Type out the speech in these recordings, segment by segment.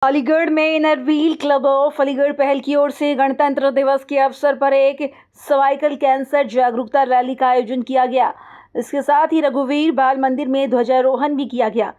अलीगढ़ में inner wheel club of Aligarh पहल की ओर से गणतंत्र दिवस के अवसर पर एक सर्वाइकल कैंसर जागरूकता रैली का आयोजन किया गया। इसके साथ ही रघुवीर बाल मंदिर में ध्वजारोहण भी किया गया।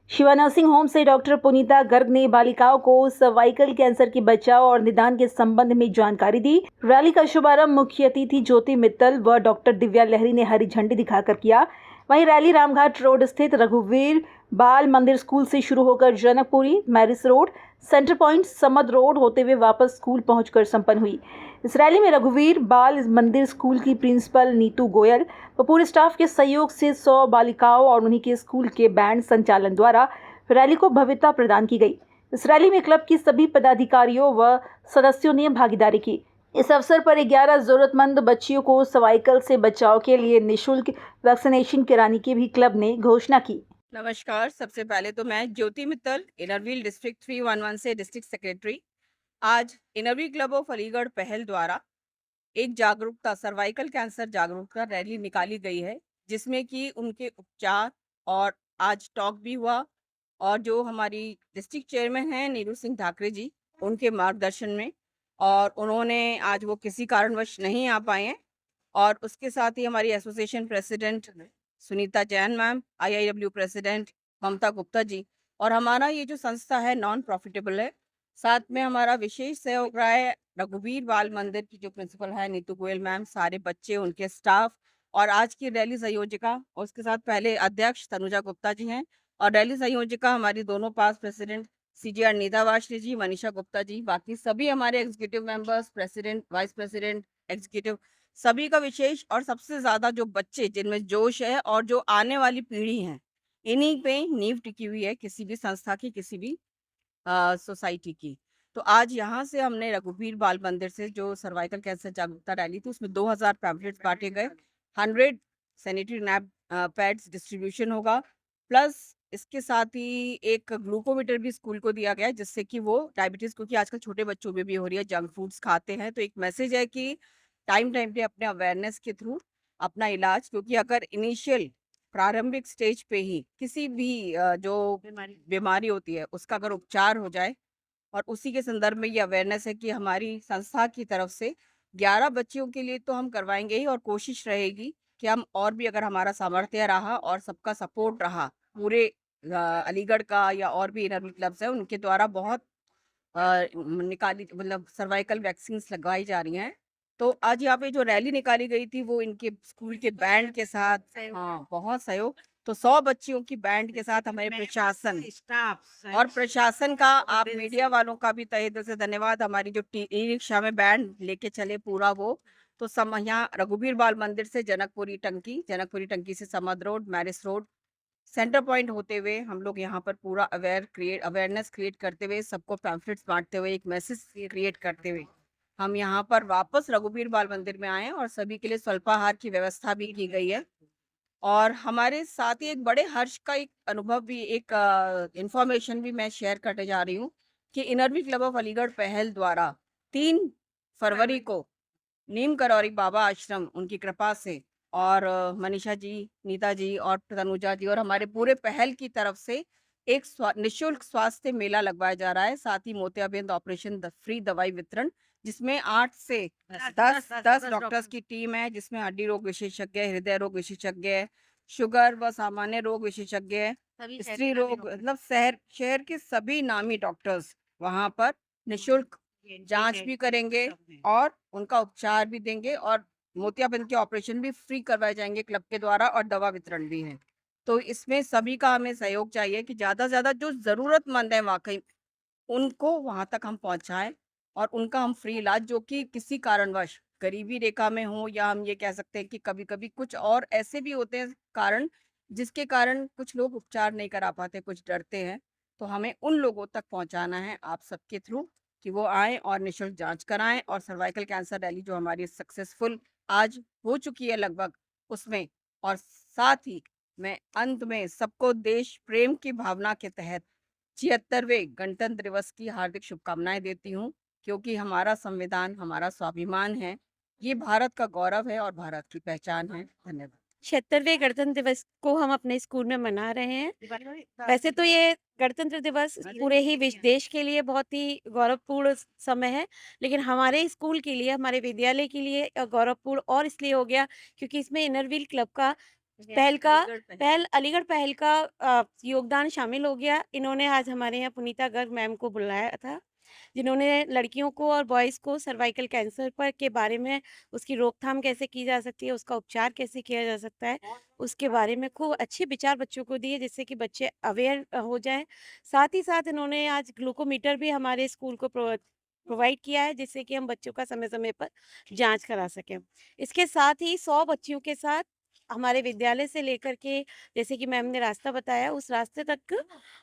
शिवा नर्सिंग होम से डॉक्टर पुनीता गर्ग ने बालिकाओं को सर्वाइकल कैंसर के बचाव और निदान के संबंध में जानकारी दी। रैली का शुभारंभ मुख्य अतिथि ज्योति मित्तल व डॉक्टर दिव्या लहरी ने हरी झंडी दिखाकर किया। वहीं रैली रामघाट रोड स्थित रघुवीर बाल मंदिर स्कूल से शुरू होकर Janakpuri, Maris road, centre point, Samad road होते हुए वापस स्कूल पहुंचकर संपन्न हुई। इस रैली में रघुवीर बाल मंदिर स्कूल की प्रिंसिपल नीतू गोयल व पूरे स्टाफ के सहयोग से 100 बालिकाओं और उन्हीं के स्कूल के बैंड संचालन द्वारा रैली को भव्यता प्रदान की गई। इस रैली में क्लब की सभी पदाधिकारियों व सदस्यों ने भागीदारी की। इस अवसर पर 11 जरूरतमंद बच्चियों को सर्वाइकल से बचाव के लिए निःशुल्क वैक्सीनेशन कराने की भी क्लब ने घोषणा की। नमस्कार। सबसे पहले तो मैं ज्योति मित्तल, इनरव्हील डिस्ट्रिक्ट 311 से डिस्ट्रिक्ट सेक्रेटरी। आज इनरव्हील क्लब ऑफ अलीगढ़ पहल द्वारा एक जागरूकता सर्वाइकल कैंसर जागरूकता रैली निकाली गई है, जिसमें कि उनके उपचार और आज टॉक भी हुआ। और जो हमारी डिस्ट्रिक्ट चेयरमैन हैं नीरू सिंह ठाकरे जी, उनके मार्गदर्शन में, और उन्होंने आज वो किसी कारणवश नहीं आ पाए हैं। और उसके साथ ही हमारी association president Sunita Jain ma'am, IIW president Mamta Gupta ji, और हमारा ये जो संस्था है नॉन प्रॉफिटेबल है। साथ में हमारा विशेष सहयोग रहा है रघुवीर बाल मंदिर की जो प्रिंसिपल है नीतू गोयल मैम, सारे बच्चे, उनके स्टाफ, और आज की रैली संयोजिका और उसके साथ पहले अध्यक्ष तनुजा गुप्ता जी हैं, और रैली संयोजिका हमारी दोनों पास प्रेसिडेंट सीजीआर नीता वाशरी जी, मनीषा गुप्ता जी, बाकी सभी हमारे executive members, president, vice president, executive, सभी का विशेष। और सबसे ज्यादा जो बच्चे जिनमें जोश है और जो आने वाली पीढ़ी है, इन्हीं पे नींव टिकी हुई है किसी भी संस्था की, किसी भी सोसाइटी की। तो आज यहाँ से हमने रघुवीर बाल मंदिर से जो सर्वाइकल कैंसर जागरूकता रैली थी, उसमें 2000 पैम्पलेट्स बांटे गए, 100 सैनिटरी नैप पैड्स डिस्ट्रीब्यूशन होगा, प्लस इसके साथ ही एक ग्लूकोमीटर भी स्कूल को दिया गया है, जिससे कि वो डायबिटीज, क्योंकि आजकल छोटे बच्चों में भी हो रही है, जंक फूड्स खाते हैं, तो एक मैसेज है कि टाइम टाइम पे अपने अवेयरनेस के थ्रू अपना इलाज, क्योंकि अगर इनिशियल प्रारंभिक स्टेज पे ही किसी भी जो बीमारी होती है उसका अगर उपचार हो जाए, और उसी के संदर्भ में ये अवेयरनेस है कि हमारी संस्था की तरफ से 11 बच्चियों के लिए तो हम करवाएंगे ही, और कोशिश रहेगी कि हम और भी, अगर हमारा सामर्थ्य रहा और सबका सपोर्ट रहा, पूरे अलीगढ़ का या और भी इनर क्लब्स है उनके द्वारा बहुत निकाली, मतलब सर्वाइकल वैक्सीन लगवाई जा रही हैं। तो आज यहाँ पे जो रैली निकाली गई थी वो इनके स्कूल के बैंड के साथ, हाँ बहुत सहयोग। तो 100 बच्चियों की बैंड के साथ हमारे प्रशासन, स्टाफ और प्रशासन का, आप मीडिया वालों का भी तहे दिल से धन्यवाद। हमारी जो ई रिक्शा में बैंड लेके चले पूरा वो, तो सम यहाँ रघुवीर बाल मंदिर से जनकपुरी टंकी, जनकपुरी टंकी से Samad road, Maris road, centre point होते हुए हम लोग यहाँ पर पूरा अवेयरनेस क्रिएट करते हुए, सबको पैम्फलेट्स बांटते हुए, एक मैसेज क्रिएट करते हुए हम यहाँ पर वापस रघुवीर बाल मंदिर में आए, और सभी के लिए स्वल्पाहार की व्यवस्था भी की गई है। और हमारे साथ ही एक बड़े हर्ष का एक अनुभव भी, एक इंफॉर्मेशन भी मैं शेयर करने जा रही हूँ कि इनरव्हील क्लब ऑफ अलीगढ़ पहल द्वारा 3 फरवरी को नीम करौरी बाबा आश्रम, उनकी कृपा से, और मनीषा जी, नीता जी और तनुजा जी और हमारे पूरे पहल की तरफ से एक निःशुल्क स्वास्थ्य मेला लगवाया जा रहा है। साथ ही मोतियाबिंद ऑपरेशन फ्री दवाई वितरण, जिसमें 8 से 10 डॉक्टर्स की टीम है, जिसमें हड्डी रोग विशेषज्ञ, हृदय रोग विशेषज्ञ, शुगर व सामान्य रोग विशेषज्ञ, स्त्री रोग, मतलब शहर के सभी नामी डॉक्टर्स वहां पर निःशुल्क जांच भी करेंगे और उनका उपचार भी देंगे, और मोतियाबिंद के ऑपरेशन भी फ्री करवाए जाएंगे क्लब के द्वारा, और दवा वितरण भी है। तो इसमें सभी का हमें सहयोग चाहिए कि ज्यादा से ज्यादा जो जरूरतमंद है वाकई, उनको वहां तक हम पहुंचाएं, और उनका हम फ्री इलाज, जो कि किसी कारणवश गरीबी रेखा में हो, या हम ये कह सकते हैं कि कभी कभी कुछ और ऐसे भी होते हैं कारण, जिसके कारण कुछ लोग उपचार नहीं करा पाते, कुछ डरते हैं। तो हमें उन लोगों तक पहुंचाना है आप सबके थ्रू, कि वो आए और निःशुल्क जांच कराएं, और सर्वाइकल कैंसर रैली जो हमारी सक्सेसफुल आज हो चुकी है लगभग, उसमें। और साथ ही मैं अंत में सबको देश प्रेम की भावना के तहत 76वें गणतंत्र दिवस की हार्दिक शुभकामनाएं देती हूँ, क्योंकि हमारा संविधान हमारा स्वाभिमान है, ये भारत का गौरव है और भारत की पहचान है। धन्यवाद। 76वें गणतंत्र दिवस को हम अपने स्कूल में मना रहे हैं। वैसे तो ये गणतंत्र दिवस पूरे ही देश के लिए बहुत ही गौरवपूर्ण समय है, लेकिन हमारे स्कूल के लिए, हमारे विद्यालय के लिए गौरवपूर्ण और इसलिए हो गया क्योंकि इसमें इनर व्हील क्लब का अलीगढ़ पहल का योगदान शामिल हो गया। इन्होंने आज हमारे यहाँ पुनीता गर्ग मैम को बुलाया था, जिन्होंने लड़कियों को और बॉयज़ को सर्वाइकल कैंसर पर के बारे में उसकी रोकथाम कैसे की जा सकती है, उसका उपचार कैसे किया जा सकता है, उसके बारे में खूब अच्छे विचार बच्चों को दिए जिससे कि बच्चे अवेयर हो जाएँ। साथ ही साथ इन्होंने आज ग्लूकोमीटर भी हमारे स्कूल को प्रोवाइड किया है जिससे कि हम बच्चों का समय-समय पर जाँच करा सकें। इसके साथ ही 100 बच्चियों के साथ हमारे विद्यालय से लेकर के जैसे कि मैम ने रास्ता बताया उस रास्ते तक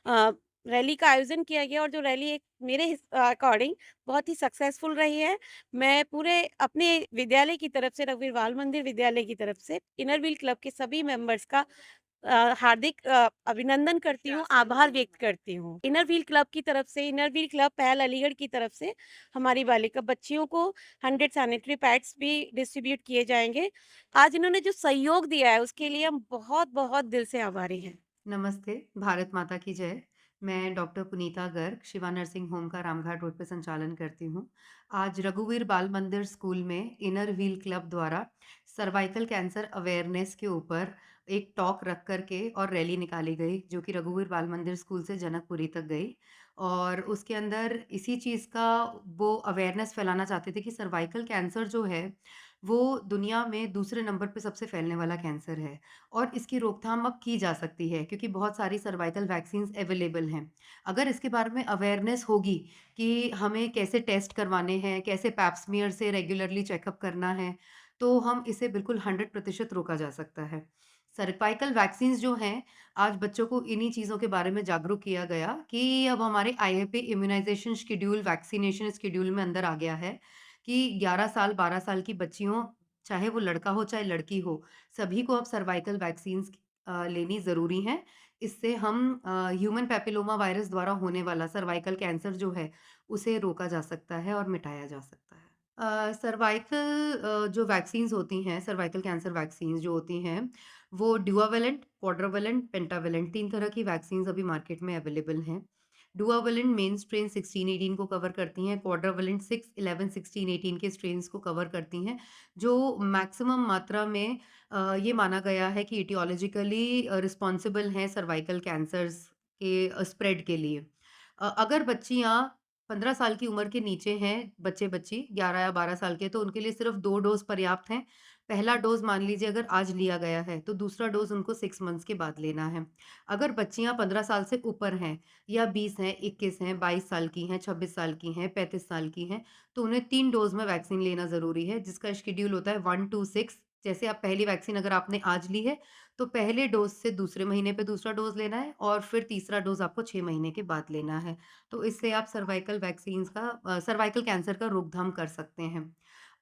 अ, रैली का आयोजन किया गया और जो रैली एक मेरे अकॉर्डिंग बहुत ही सक्सेसफुल रही है। मैं पूरे अपने विद्यालय की तरफ से रघुवीर बाल मंदिर विद्यालय की तरफ से इनर व्हील क्लब के सभी मेंबर्स का हार्दिक अभिनंदन करती हूँ, आभार व्यक्त करती हूँ। इनर व्हील क्लब की तरफ से इनर व्हील क्लब पहल अलीगढ़ की तरफ से हमारी बालिका बच्चियों को 100 सैनिटरी पैड्स भी डिस्ट्रीब्यूट किए जाएँगे। आज इन्होंने जो सहयोग दिया है उसके लिए हम बहुत-बहुत दिल से आभारी हैं। नमस्ते, भारत माता की जय। मैं डॉक्टर पुनीता गर्ग, शिवा नर्सिंग होम का रामघाट रोड पे संचालन करती हूँ। आज रघुवीर बाल मंदिर स्कूल में इनर व्हील क्लब द्वारा सर्वाइकल कैंसर अवेयरनेस के ऊपर एक टॉक रख कर के और रैली निकाली गई, जो कि रघुवीर बाल मंदिर स्कूल से जनकपुरी तक गई। और उसके अंदर इसी चीज़ का वो अवेयरनेस फैलाना चाहते थे कि सर्वाइकल कैंसर जो है, वो दुनिया में दूसरे नंबर पे सबसे फैलने वाला कैंसर है। और इसकी रोकथाम अब की जा सकती है क्योंकि बहुत सारी सर्वाइकल वैक्सीन्स अवेलेबल हैं। अगर इसके बारे में अवेयरनेस होगी कि हमें कैसे टेस्ट करवाने हैं, कैसे पैप स्मीयर से रेगुलरली चेकअप करना है, तो हम इसे बिल्कुल 100% रोका जा सकता है। सर्वाइकल वैक्सीन्स जो हैं, आज बच्चों को इन्हीं चीज़ों के बारे में जागरूक किया गया कि अब हमारे IAP immunization schedule, vaccination schedule में अंदर आ गया है कि 11 साल, 12 साल की बच्चियों, चाहे वो लड़का हो, चाहे लड़की हो, सभी को अब सर्वाइकल वैक्सीन्स लेनी ज़रूरी हैं। इससे हम ह्यूमन पैपिलोमा वायरस द्वारा होने वाला सर्वाइकल कैंसर जो है, उसे रोका जा सकता है और मिटाया जा सकता है। सर्वाइकल जो वैक्सीन्स होती हैं, सर्वाइकल कैंसर वैक्सीन्स जो होती हैं, वो ड्यूवावेलेंट, क्वाड्रावेलेंट, पेंटावेलेंट 3 तरह की वैक्सीन्स अभी मार्केट में अवेलेबल हैं। डुआवेलेंट मेन स्ट्रेन 16-18 को कवर करती हैं, क्वाड्रावेलेंट 6, 11, 16, 18 के स्ट्रेन्स को कवर करती हैं, जो मैक्सिमम मात्रा में ये माना गया है कि इटियोलॉजिकली रिस्पॉन्सिबल हैं सर्वाइकल कैंसर्स के स्प्रेड के लिए। अगर बच्चियाँ 15 साल की उम्र के नीचे हैं, बच्चे-बच्ची 11 या 12 साल के, तो उनके लिए सिर्फ़ 2 डोज़ पर्याप्त हैं। पहला डोज़ मान लीजिए अगर आज लिया गया है, तो दूसरा डोज़ उनको 6 मंथ्स के बाद लेना है। अगर बच्चियाँ 15 साल से ऊपर हैं या 20 हैं, 21 हैं, 22 साल की हैं, 26 साल की हैं, 35 साल की हैं, तो उन्हें 3 डोज़ में वैक्सीन लेना ज़रूरी है, जिसका शेड्यूल होता है 1 टू 6। जैसे आप पहली वैक्सीन अगर आपने आज ली है, तो पहले डोज़ से दूसरे महीने पे दूसरा डोज़ लेना है और फिर तीसरा डोज़ आपको 6 महीने के बाद लेना है। तो इससे आप सर्वाइकल कैंसर का रोकथाम कर सकते हैं।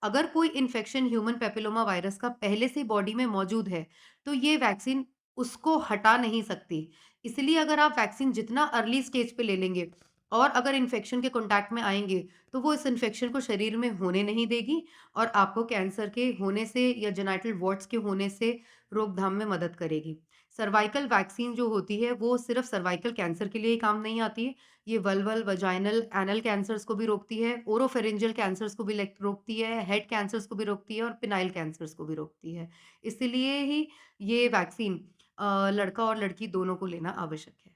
अगर कोई इन्फेक्शन ह्यूमन पैपिलोमा वायरस का पहले से बॉडी में मौजूद है, तो ये वैक्सीन उसको हटा नहीं सकती। इसलिए अगर आप वैक्सीन जितना अर्ली स्टेज पे ले लेंगे और अगर इन्फेक्शन के कॉन्टैक्ट में आएँगे, तो वो इस इन्फेक्शन को शरीर में होने नहीं देगी और आपको कैंसर के होने से या जेनिटल वॉर्ट्स के होने से रोकथाम में मदद करेगी। सर्वाइकल वैक्सीन जो होती है, वो सिर्फ़ सर्वाइकल कैंसर के लिए ही काम नहीं आती है। ये वल्वल, वजाइनल, एनल कैंसर्स को भी रोकती है, ओरोफेरिंजियल कैंसर्स को भी रोकती है, हेड कैंसर्स को भी रोकती है और पिनाइल कैंसर्स को भी रोकती है। इसीलिए ही ये वैक्सीन लड़का और लड़की दोनों को लेना आवश्यक है।